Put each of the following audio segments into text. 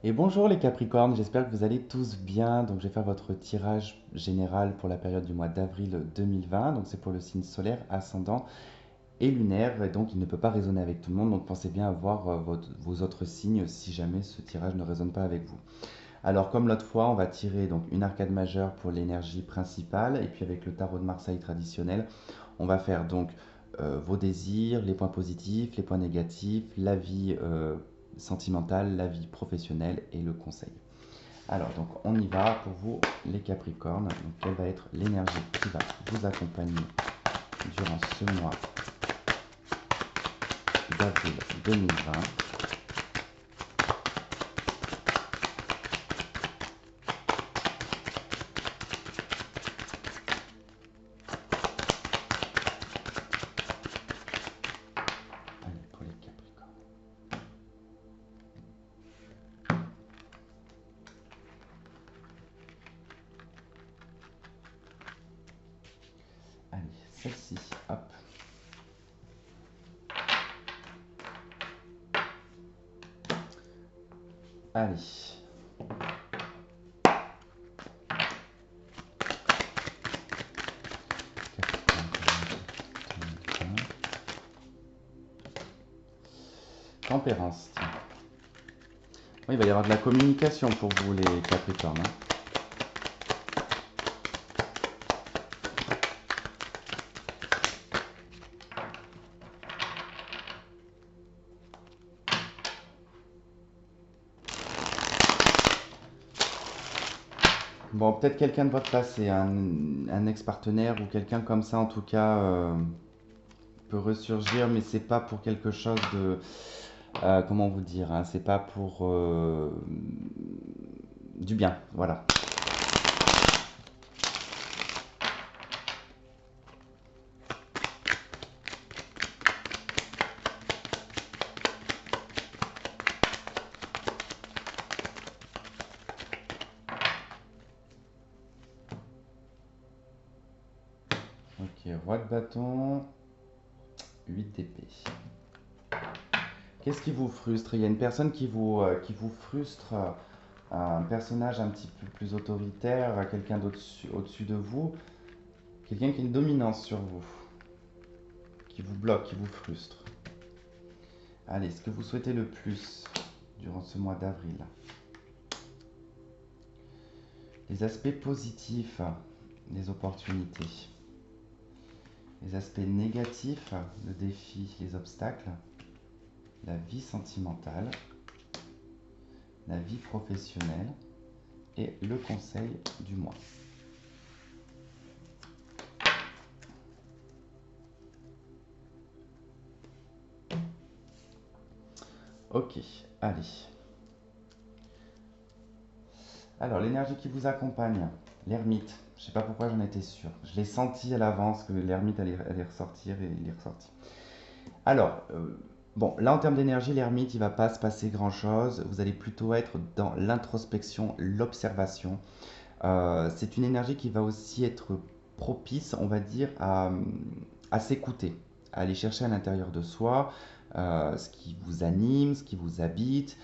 Et bonjour les Capricornes, j'espère que vous allez tous bien. Donc je vais faire votre tirage général pour la période du mois d'avril 2020. Donc c'est pour le signe solaire, ascendant et lunaire. Et donc il ne peut pas résonner avec tout le monde. Donc pensez bien à voir vos autres signes si jamais ce tirage ne résonne pas avec vous. Alors comme l'autre fois, on va tirer donc une arcade majeure pour l'énergie principale. Et puis avec le tarot de Marseille traditionnel, on va faire donc vos désirs, les points positifs, les points négatifs, la vie sentimentale, la vie professionnelle et le conseil. Alors, donc on y va pour vous les Capricornes. Donc, quelle va être l'énergie qui va vous accompagner durant ce mois d'avril 2020? Allez, pour les Capricornes. Allez, celle-ci, hop. Allez. Tempérance, tiens. Oui, il va y avoir de la communication pour vous les Capricornes, hein. Bon, peut-être quelqu'un de votre passé, un ex-partenaire ou quelqu'un comme ça en tout cas peut ressurgir, mais c'est pas pour quelque chose de, comment vous dire, hein, c'est pas pour du bien, voilà. Ok, roi de bâton, 8 d'épée. Qu'est-ce qui vous frustre? Il y a une personne qui vous frustre, un personnage un petit peu plus autoritaire, quelqu'un au-dessus de vous, quelqu'un qui a une dominance sur vous, qui vous bloque, qui vous frustre. Allez, ce que vous souhaitez le plus durant ce mois d'avril? Les aspects positifs, les opportunités. Les aspects négatifs, le défi, les obstacles. La vie sentimentale, la vie professionnelle et le conseil du mois. Ok, allez. Alors, l'énergie qui vous accompagne, l'ermite. Je sais pas pourquoi j'en étais sûr. Je l'ai senti à l'avance que l'ermite allait ressortir et il est ressorti. Alors, bon, là en termes d'énergie, l'ermite, il va pas se passer grand-chose. Vous allez plutôt être dans l'introspection, l'observation. C'est une énergie qui va aussi être propice, on va dire, à s'écouter, à aller chercher à l'intérieur de soi ce qui vous anime, ce qui vous habite,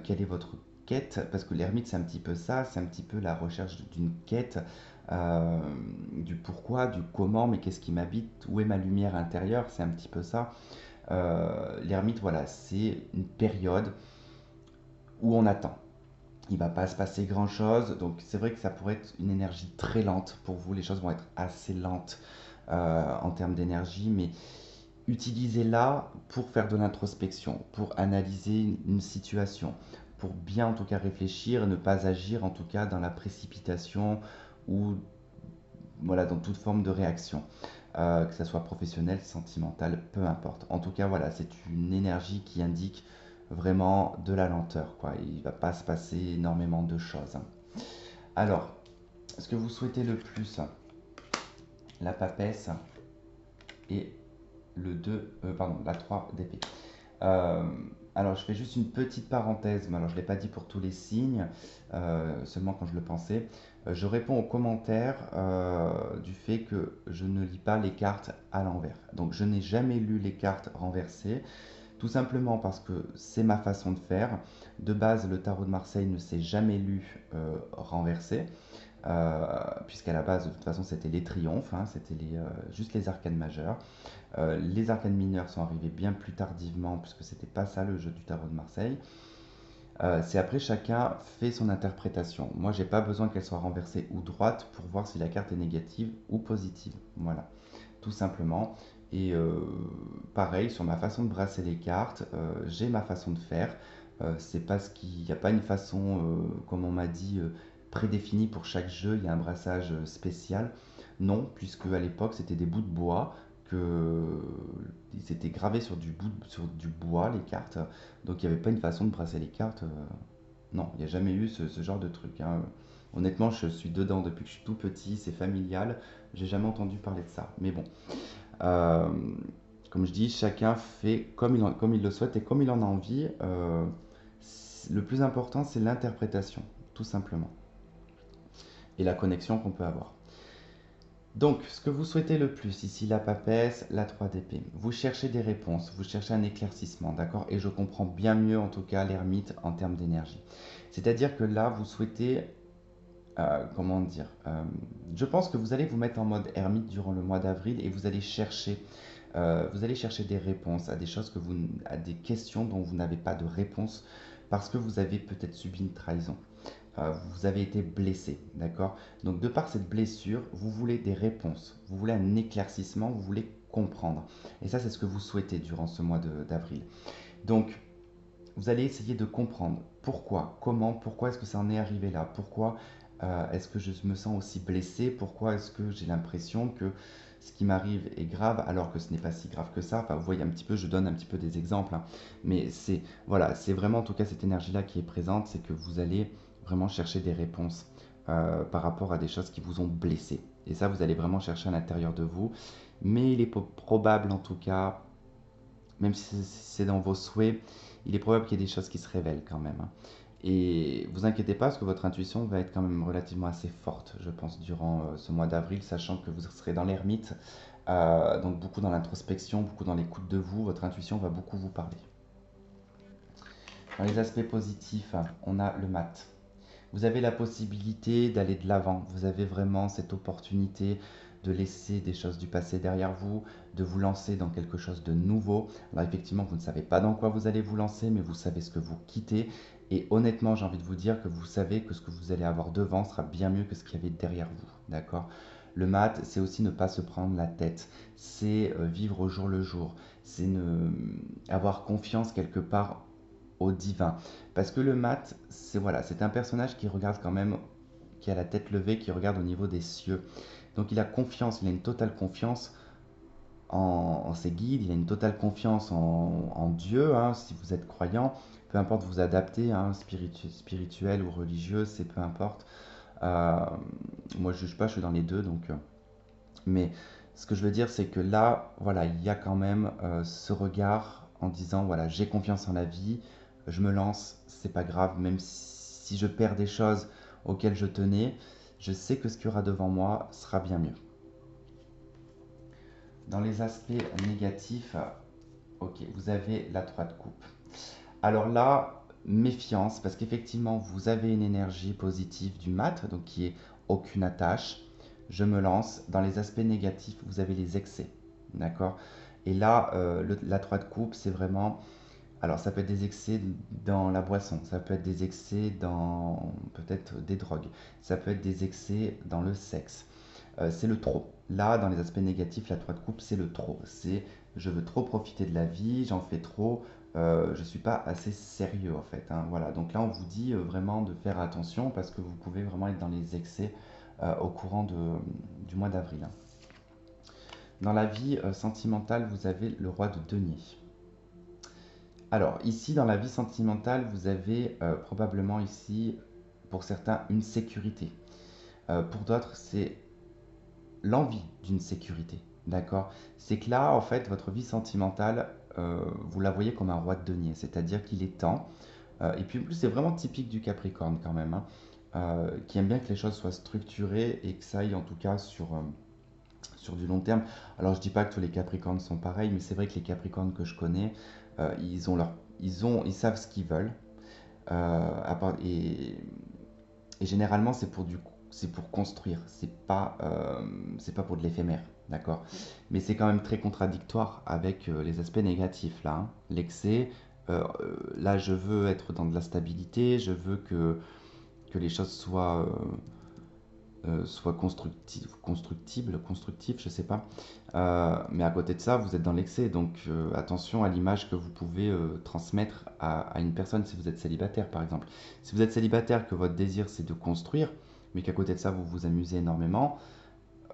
quelle est votre quête, parce que l'ermite c'est un petit peu ça, c'est un petit peu la recherche d'une quête, euh, du pourquoi, du comment, mais qu'est-ce qui m'habite, où est ma lumière intérieure, c'est un petit peu ça. L'ermite, voilà, c'est une période où on attend. Il ne va pas se passer grand chose. Donc c'est vrai que ça pourrait être une énergie très lente pour vous. Les choses vont être assez lentes en termes d'énergie, mais utilisez-la pour faire de l'introspection, pour analyser une situation, pour bien en tout cas réfléchir et ne pas agir en tout cas dans la précipitation ou voilà, dans toute forme de réaction. Que ce soit professionnelle, sentimentale, peu importe. En tout cas, voilà, c'est une énergie qui indique vraiment de la lenteur, quoi. Il ne va pas se passer énormément de choses. Alors, ce que vous souhaitez le plus, la papesse et le 2, pardon, la 3 d'épée. Euh, alors, je fais juste une petite parenthèse, mais alors je ne l'ai pas dit pour tous les signes, seulement quand je le pensais. Je réponds aux commentaires du fait que je ne lis pas les cartes à l'envers. Donc, je n'ai jamais lu les cartes renversées. Tout simplement parce que c'est ma façon de faire. De base, le tarot de Marseille ne s'est jamais lu renversé, puisqu'à la base, de toute façon, c'était les triomphes, hein, c'était juste les arcanes majeures. Les arcanes mineures sont arrivées bien plus tardivement, puisque c'était pas ça le jeu du tarot de Marseille. C'est après chacun fait son interprétation. Moi, j'ai pas besoin qu'elle soit renversée ou droite pour voir si la carte est négative ou positive. Voilà, tout simplement. Et pareil, sur ma façon de brasser les cartes, j'ai ma façon de faire. C'est parce qu'il n'y a pas une façon, comme on m'a dit, prédéfinie pour chaque jeu, il y a un brassage spécial. Non, puisque à l'époque, c'était des bouts de bois que ils étaient gravés sur du bois, les cartes. Donc il n'y avait pas une façon de brasser les cartes. Non, il n'y a jamais eu ce genre de truc, hein. Honnêtement, je suis dedans depuis que je suis tout petit, c'est familial. J'ai jamais entendu parler de ça. Mais bon, euh, comme je dis, chacun fait comme il le souhaite et comme il en a envie. Le plus important, c'est l'interprétation, tout simplement, et la connexion qu'on peut avoir. Donc, ce que vous souhaitez le plus, ici la papesse, la 3 d'épée, vous cherchez des réponses, vous cherchez un éclaircissement, d'accord? Et je comprends bien mieux en tout cas l'ermite en termes d'énergie. C'est-à-dire que là, vous souhaitez, comment dire, je pense que vous allez vous mettre en mode ermite durant le mois d'avril et vous allez chercher des réponses à des choses à des questions dont vous n'avez pas de réponse parce que vous avez peut-être subi une trahison. Vous avez été blessé, d'accord? Donc de par cette blessure, vous voulez des réponses, vous voulez un éclaircissement, vous voulez comprendre. Et ça, c'est ce que vous souhaitez durant ce mois d'avril. Donc, vous allez essayer de comprendre pourquoi, comment, pourquoi est-ce que ça en est arrivé là, pourquoi est-ce que je me sens aussi blessé, pourquoi est-ce que j'ai l'impression que ce qui m'arrive est grave alors que ce n'est pas si grave que ça. Enfin, vous voyez un petit peu, je donne un petit peu des exemples, hein. Mais c'est voilà, c'est vraiment en tout cas cette énergie-là qui est présente, c'est que vous allez vraiment chercher des réponses par rapport à des choses qui vous ont blessé. Et ça, vous allez vraiment chercher à l'intérieur de vous. Mais il est probable en tout cas, même si c'est dans vos souhaits, il est probable qu'il y ait des choses qui se révèlent quand même, hein. Et vous inquiétez pas, parce que votre intuition va être quand même relativement assez forte, je pense, durant ce mois d'avril, sachant que vous serez dans l'ermite, donc beaucoup dans l'introspection, beaucoup dans l'écoute de vous, votre intuition va beaucoup vous parler. Dans les aspects positifs, on a le mat. Vous avez la possibilité d'aller de l'avant, vous avez vraiment cette opportunité de laisser des choses du passé derrière vous, de vous lancer dans quelque chose de nouveau. Alors effectivement, vous ne savez pas dans quoi vous allez vous lancer, mais vous savez ce que vous quittez. Et honnêtement, j'ai envie de vous dire que vous savez que ce que vous allez avoir devant sera bien mieux que ce qu'il y avait derrière vous. D'accord? Le mat, c'est aussi ne pas se prendre la tête. C'est vivre au jour le jour. C'est avoir confiance quelque part au divin. Parce que le mat, c'est voilà, c'est un personnage qui regarde quand même, qui a la tête levée, qui regarde au niveau des cieux. Donc il a confiance, il a une totale confiance en ses guides, il a une totale confiance en Dieu, hein, si vous êtes croyant, peu importe vous adaptez, hein, spirituel ou religieux, c'est peu importe. Euh, Moi je juge pas, je suis dans les deux, donc. Mais ce que je veux dire, c'est que là, voilà, il y a quand même ce regard en disant, voilà, j'ai confiance en la vie, je me lance, c'est pas grave, même si je perds des choses auxquelles je tenais, je sais que ce qu'il y aura devant moi sera bien mieux. Dans les aspects négatifs, ok, vous avez la 3 de coupe. Alors là, méfiance, parce qu'effectivement, vous avez une énergie positive du mat, donc qui est aucune attache. Je me lance. Dans les aspects négatifs, vous avez les excès. D'accord? Et là, la 3 de coupe, c'est vraiment. Alors, ça peut être des excès dans la boisson, ça peut être des excès dans peut-être des drogues, ça peut être des excès dans le sexe. C'est le trop. Là, dans les aspects négatifs, la 3 de coupe, c'est le trop. C'est je veux trop profiter de la vie, j'en fais trop, je ne suis pas assez sérieux en fait, hein. Voilà, donc là, on vous dit vraiment de faire attention parce que vous pouvez vraiment être dans les excès au courant du mois d'avril, hein. Dans la vie sentimentale, vous avez le roi de denier. Alors, ici, dans la vie sentimentale, vous avez probablement ici, pour certains, une sécurité. Pour d'autres, c'est l'envie d'une sécurité. D'accord? C'est que là, en fait, votre vie sentimentale, vous la voyez comme un roi de denier, c'est-à-dire qu'il est temps. Et puis en plus, c'est vraiment typique du Capricorne quand même, hein, qui aime bien que les choses soient structurées et que ça aille en tout cas sur du long terme. Alors je dis pas que tous les Capricornes sont pareils, mais c'est vrai que les Capricornes que je connais, Ils savent ce qu'ils veulent. Et généralement, c'est pour construire, c'est pas pour de l'éphémère, d'accord? Mais c'est quand même très contradictoire avec les aspects négatifs là, hein. L'excès, là, je veux être dans de la stabilité, je veux que les choses soient constructives, je sais pas. Mais à côté de ça, vous êtes dans l'excès, donc attention à l'image que vous pouvez transmettre à une personne si vous êtes célibataire, par exemple. Si vous êtes célibataire, que votre désir c'est de construire, mais qu'à côté de ça, vous vous amusez énormément,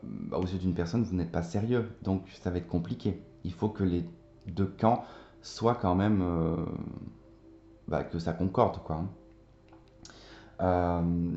bah, aux yeux d'une personne, vous n'êtes pas sérieux, donc ça va être compliqué. Il faut que les deux camps soient quand même, bah, que ça concorde, quoi, hein. Euh,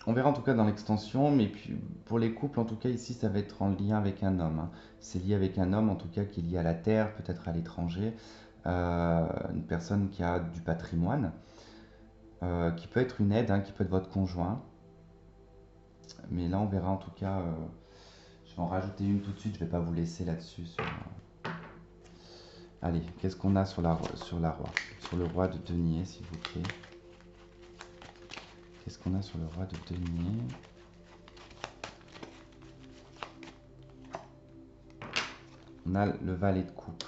On verra en tout cas dans l'extension, mais puis pour les couples, en tout cas ici, ça va être en lien avec un homme, hein. C'est lié avec un homme, en tout cas, qui est lié à la terre, peut-être à l'étranger, une personne qui a du patrimoine, qui peut être une aide, hein, qui peut être votre conjoint. Mais là, on verra en tout cas. Je vais en rajouter une tout de suite, je ne vais pas vous laisser là-dessus. Allez, qu'est-ce qu'on a sur la roi? Sur le roi de denier, s'il vous plaît. Qu'est-ce qu'on a sur le roi de denier? On a le valet de coupe.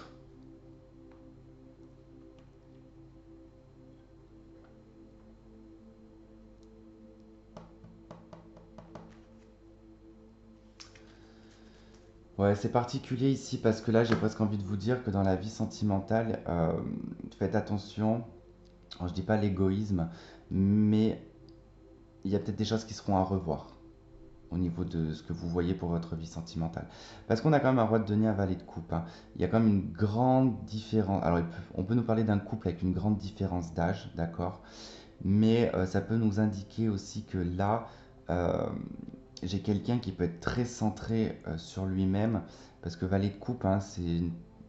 Ouais, c'est particulier ici parce que là, j'ai presque envie de vous dire que dans la vie sentimentale, faites attention. Alors, je dis pas l'égoïsme, mais il y a peut-être des choses qui seront à revoir au niveau de ce que vous voyez pour votre vie sentimentale. Parce qu'on a quand même un roi de denier, un valet de coupe, hein. Il y a quand même une grande différence. Alors, on peut nous parler d'un couple avec une grande différence d'âge, d'accord? Mais ça peut nous indiquer aussi que là, euh, j'ai quelqu'un qui peut être très centré sur lui-même, parce que Valet de Coupe, hein,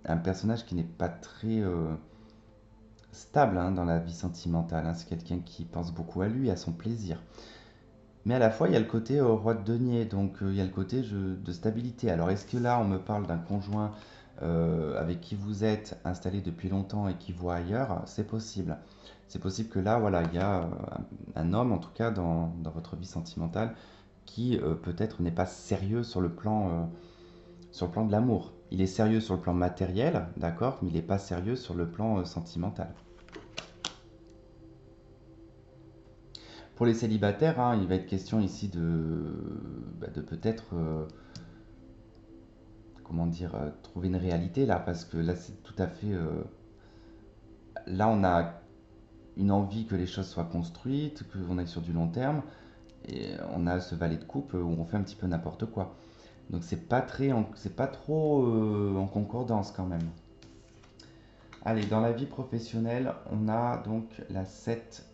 un personnage qui n'est pas très stable, hein, dans la vie sentimentale, hein. C'est quelqu'un qui pense beaucoup à lui, à son plaisir. Mais à la fois, il y a le côté roi de denier, donc il y a le côté de stabilité. Alors, est-ce que là, on me parle d'un conjoint avec qui vous êtes installé depuis longtemps et qui voit ailleurs? C'est possible. C'est possible que là, voilà, il y a un homme, en tout cas, dans votre vie sentimentale, qui peut-être n'est pas sérieux sur le plan de l'amour. Il est sérieux sur le plan matériel, d'accord, mais il n'est pas sérieux sur le plan sentimental. Pour les célibataires, hein, il va être question ici de peut-être, comment dire, trouver une réalité là, parce que là, c'est tout à fait. Là, on a une envie que les choses soient construites, qu'on aille sur du long terme, et on a ce valet de coupe où on fait un petit peu n'importe quoi. Donc c'est pas trop en concordance quand même. Allez, dans la vie professionnelle, on a donc la 7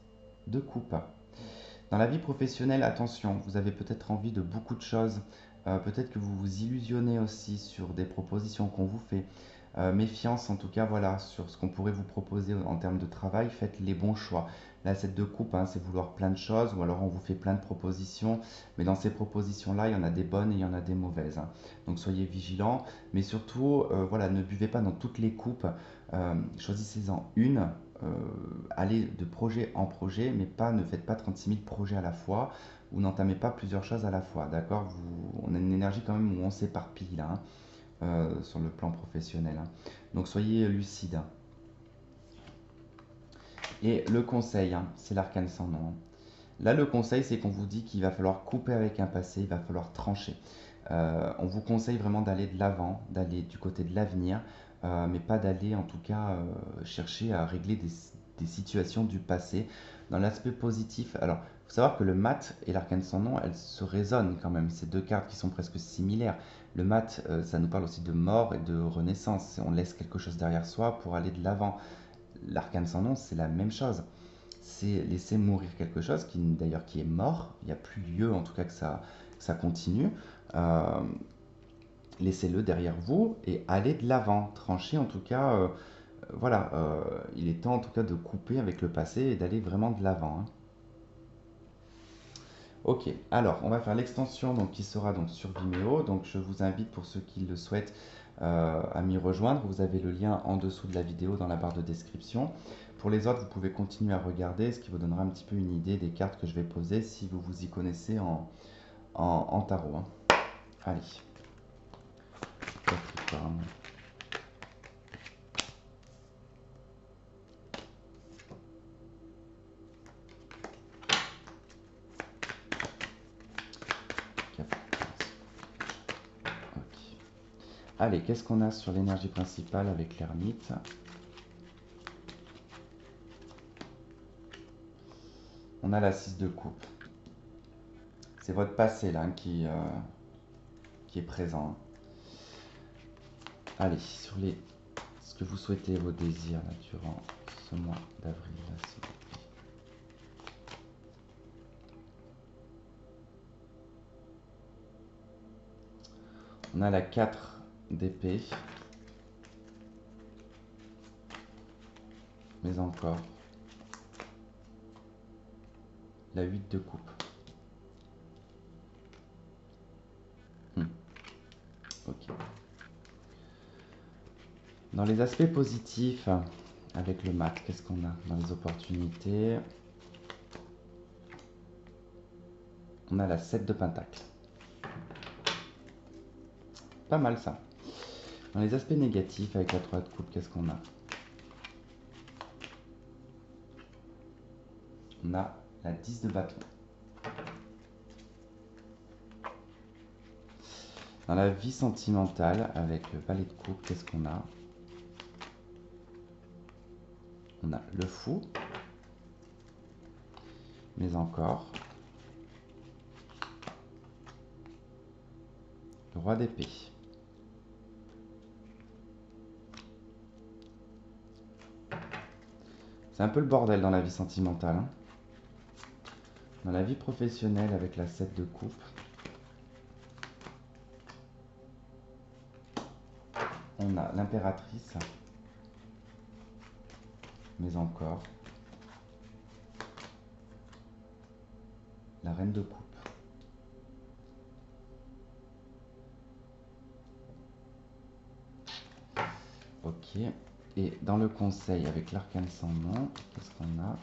de coupe. Dans la vie professionnelle, attention, vous avez peut-être envie de beaucoup de choses. Peut-être que vous vous illusionnez aussi sur des propositions qu'on vous fait. Méfiance en tout cas, voilà, sur ce qu'on pourrait vous proposer en termes de travail, faites les bons choix. La 7 de coupe, hein, c'est vouloir plein de choses, ou alors on vous fait plein de propositions, mais dans ces propositions-là, il y en a des bonnes et il y en a des mauvaises, hein. Donc soyez vigilants, mais surtout, voilà, ne buvez pas dans toutes les coupes. Choisissez-en une, allez de projet en projet, mais ne faites pas 36 000 projets à la fois, ou n'entamez pas plusieurs choses à la fois, d'accord? On a une énergie quand même où on s'éparpille là, hein, sur le plan professionnel, hein. Donc soyez lucide, hein. Et le conseil, hein, c'est l'arcane sans nom, hein. Là, le conseil, c'est qu'on vous dit qu'il va falloir couper avec un passé, il va falloir trancher. On vous conseille vraiment d'aller de l'avant, d'aller du côté de l'avenir, mais pas d'aller en tout cas chercher à régler des situations du passé. Dans l'aspect positif, alors il faut savoir que le mat et l'arcane sans nom, elles se résonnent quand même. Ces deux cartes qui sont presque similaires. Le mat, ça nous parle aussi de mort et de renaissance. On laisse quelque chose derrière soi pour aller de l'avant. L'arcane sans nom, c'est la même chose. C'est laisser mourir quelque chose qui d'ailleurs qui est mort. Il n'y a plus lieu en tout cas que ça continue. Euh, Laissez-le derrière vous et allez de l'avant. Tranchez en tout cas, voilà, il est temps en tout cas de couper avec le passé et d'aller vraiment de l'avant, hein. Ok, alors on va faire l'extension donc qui sera donc sur Vimeo. Donc je vous invite pour ceux qui le souhaitent à m'y rejoindre. Vous avez le lien en dessous de la vidéo dans la barre de description. Pour les autres, vous pouvez continuer à regarder, ce qui vous donnera un petit peu une idée des cartes que je vais poser si vous vous y connaissez en tarot, hein. Allez. Capricorne. Ok. Allez, qu'est-ce qu'on a sur l'énergie principale avec l'ermite? On a la 6 de coupe. C'est votre passé là qui est présent. Allez, sur ce que vous souhaitez, vos désirs là, durant ce mois d'avril. On a la 4 d'épée. Mais encore. La 8 de coupe. Ok. Dans les aspects positifs, avec le mat, qu'est-ce qu'on a dans les opportunités? On a la 7 de pentacle. Pas mal ça. Dans les aspects négatifs, avec la 3 de coupe, qu'est-ce qu'on a? On a la 10 de bâton. Dans la vie sentimentale, avec le valet de coupe, qu'est-ce qu'on a? On a le fou. Mais encore. Le roi d'épée. C'est un peu le bordel dans la vie sentimentale, hein. Dans la vie professionnelle, avec la 7 de coupe, on a l'impératrice, mais encore la reine de coupe. Ok. Et dans le conseil, avec l'arcane sans nom, qu'est-ce qu'on a?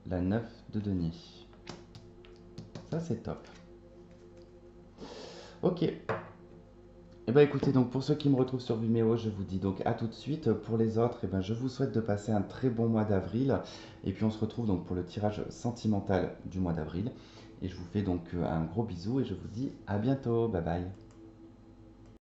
La 9 de denier. Ça, c'est top. Ok. Et bah écoutez, donc pour ceux qui me retrouvent sur Vimeo, je vous dis donc à tout de suite. Pour les autres, eh ben, je vous souhaite de passer un très bon mois d'avril. Et puis on se retrouve donc pour le tirage sentimental du mois d'avril. Et je vous fais donc un gros bisou et je vous dis à bientôt. Bye bye.